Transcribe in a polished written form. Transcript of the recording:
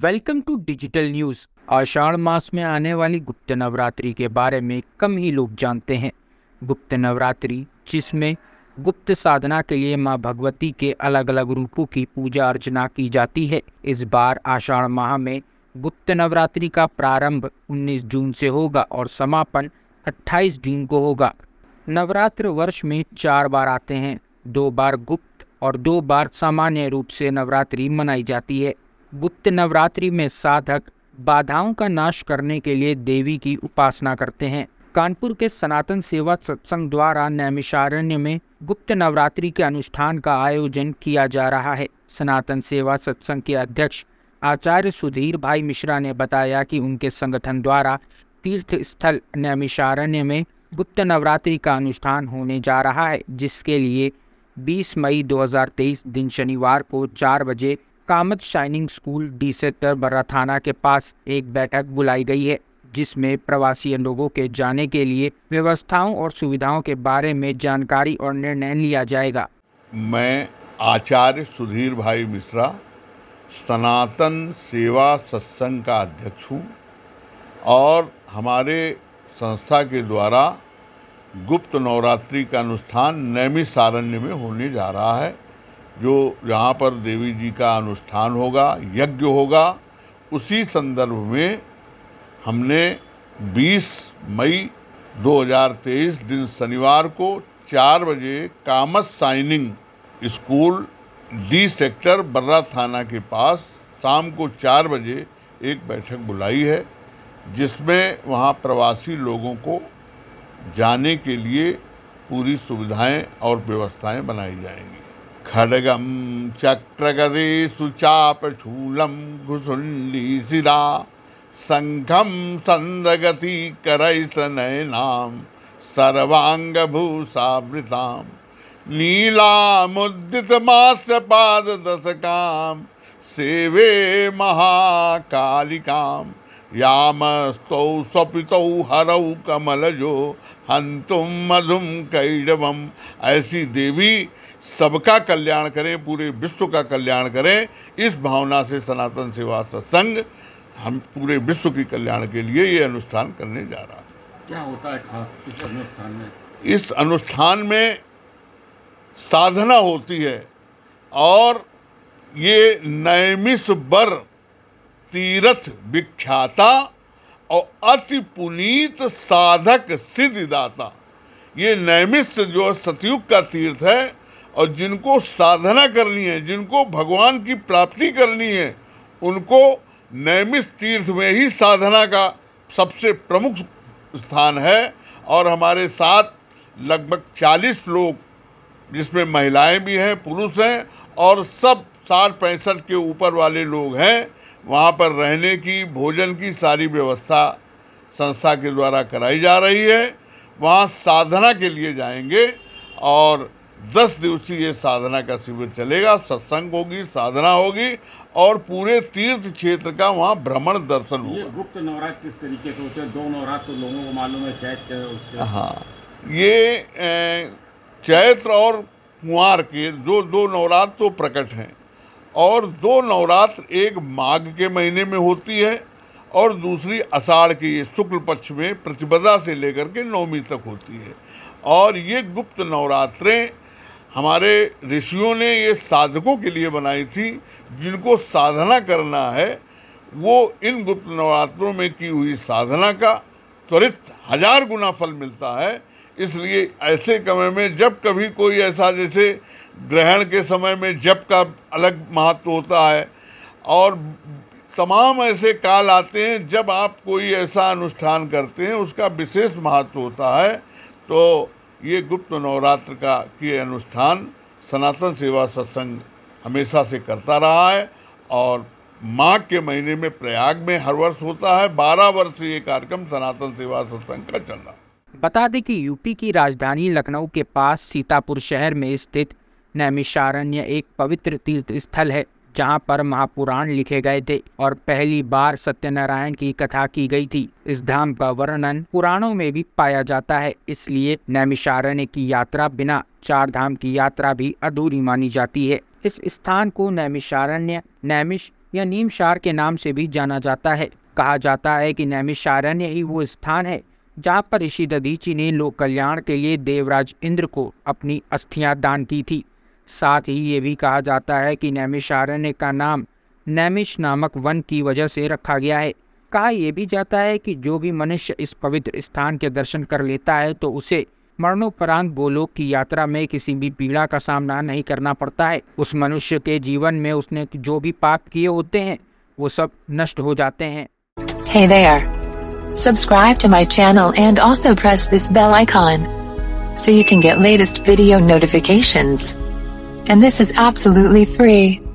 Welcome to digital news. Ashadh मास में आने वाली गुप्त नवरात्रि के बारे में कम ही लोग जानते हैं। गुप्त नवरात्रि, जिसमें गुप्त साधना के लिए मां भगवती के अलग अलग रूपों की पूजा अर्चना की जाती है। इस बार आषाढ़ माह में गुप्त नवरात्रि का प्रारंभ 19 जून से होगा और समापन 28 जून को होगा। नवरात्र वर्ष में 4 बार आते हैं, 2 बार गुप्त और 2 बार सामान्य रूप से नवरात्रि मनाई जाती है। गुप्त नवरात्रि में साधक बाधाओं का नाश करने के लिए देवी की उपासना करते हैं। कानपुर के सनातन सेवा सत्संग द्वारा नैमिषारण्य में गुप्त नवरात्रि के अनुष्ठान का आयोजन किया जा रहा है। सनातन सेवा सत्संग के अध्यक्ष आचार्य सुधीर भाई मिश्रा ने बताया कि उनके संगठन द्वारा तीर्थ स्थल नैमिषारण्य में गुप्त नवरात्रि का अनुष्ठान होने जा रहा है, जिसके लिए 20 मई 2023 दिन शनिवार को 4 बजे Kamat Shining School D sector Barra थाना के पास एक बैठक बुलाई गई है, जिसमें प्रवासी लोगों के जाने के लिए व्यवस्थाओं और सुविधाओं के बारे में जानकारी और निर्णय लिया जाएगा। मैं आचार्य सुधीर भाई मिश्रा सनातन सेवा सत्संग का अध्यक्ष हूँ और हमारे संस्था के द्वारा गुप्त नवरात्रि का अनुष्ठान नैमिषारण्य में होने जा रहा है, जो यहाँ पर देवी जी का अनुष्ठान होगा, यज्ञ होगा। उसी संदर्भ में हमने 20 मई 2023 दिन शनिवार को 4 बजे Kamat Shining School D sector Barra थाना के पास शाम को 4 बजे एक बैठक बुलाई है, जिसमें वहाँ प्रवासी लोगों को जाने के लिए पूरी सुविधाएं और व्यवस्थाएं बनाई जाएंगी। खड्गम चक्रगदे सुचापशूलम घुसुंडी शिरा शंखम संदगति करैसनयनाम सर्वांग भूषावृताम नीलामुद्दित मास्यपाद दशकाम सेवे महाकालिकाम यामस्तौ स्वपितौ हरौ कमलजो हंतुम मधुम कैडवम। ऐसी देवी सबका कल्याण करें, पूरे विश्व का कल्याण करें, इस भावना से सनातन सेवा सत्संग हम पूरे विश्व के कल्याण के लिए ये अनुष्ठान करने जा रहा है। क्या होता है खास इस अनुष्ठान में? इस अनुष्ठान में साधना होती है और ये नैमिषबर तीर्थ विख्याता और अति पुनीत साधक सिद्धिदाता। ये नैमिष जो सतयुग का तीर्थ है और जिनको साधना करनी है, जिनको भगवान की प्राप्ति करनी है, उनको नैमिष तीर्थ में ही साधना का सबसे प्रमुख स्थान है। और हमारे साथ लगभग 40 लोग, जिसमें महिलाएं भी हैं, पुरुष हैं और सब 60-65 के ऊपर वाले लोग हैं। वहाँ पर रहने की, भोजन की सारी व्यवस्था संस्था के द्वारा कराई जा रही है। वहाँ साधना के लिए जाएंगे और 10 दिवसीय साधना का शिविर चलेगा, सत्संग होगी, साधना होगी और पूरे तीर्थ क्षेत्र का वहाँ भ्रमण दर्शन होगा। ये गुप्त नवरात्र किस तरीके से होते हैं? 2 नवरात्र तो लोगों को मालूम है, चैत्र। हाँ, ये चैत्र और कुंवार के जो 2 नवरात्र तो प्रकट हैं और 2 नवरात्र, एक माघ के महीने में होती है और दूसरी आषाढ़ के शुक्ल पक्ष में प्रतिपदा से लेकर के नवमी तक होती है। और ये गुप्त नवरात्रें हमारे ऋषियों ने ये साधकों के लिए बनाई थी, जिनको साधना करना है वो इन गुप्त नवरात्रों में की हुई साधना का त्वरित 1000 गुना फल मिलता है। इसलिए ऐसे समय में जब कभी कोई ऐसा, जैसे ग्रहण के समय में जप का अलग महत्व होता है और तमाम ऐसे काल आते हैं जब आप कोई ऐसा अनुष्ठान करते हैं, उसका विशेष महत्व होता है। तो ये गुप्त नवरात्र का ये अनुष्ठान सनातन सेवा सत्संग हमेशा से करता रहा है और माघ के महीने में प्रयाग में हर वर्ष होता है। 12 वर्ष से ये कार्यक्रम सनातन सेवा सत्संग का चल रहा है। बता दें कि यूपी की राजधानी लखनऊ के पास सीतापुर शहर में स्थित नैमिषारण्य एक पवित्र तीर्थ स्थल है, जहां पर महापुराण लिखे गए थे और पहली बार सत्यनारायण की कथा की गई थी। इस धाम का वर्णन पुराणों में भी पाया जाता है, इसलिए नैमिषारण्य की यात्रा बिना 4 धाम की यात्रा भी अधूरी मानी जाती है। इस स्थान को नैमिषारण्य, नैमिष या नीमशार के नाम से भी जाना जाता है। कहा जाता है कि नैमिषारण्य ही वो स्थान है जहाँ पर ऋषि दधीचि ने लोक कल्याण के लिए देवराज इंद्र को अपनी अस्थियां दान की थी। साथ ही ये भी कहा जाता है कि नैमिषारण्य का नाम नैमिष नामक वन की वजह से रखा गया है। कहा यह भी जाता है कि जो भी मनुष्य इस पवित्र स्थान के दर्शन कर लेता है तो उसे मरणोपरांत गोलोक की यात्रा में किसी भी पीड़ा का सामना नहीं करना पड़ता है। उस मनुष्य के जीवन में उसने जो भी पाप किए होते हैं वो सब नष्ट हो जाते हैं। Hey there! Subscribe to my channel and also press this bell icon so you can get latest video notifications. And this is absolutely free.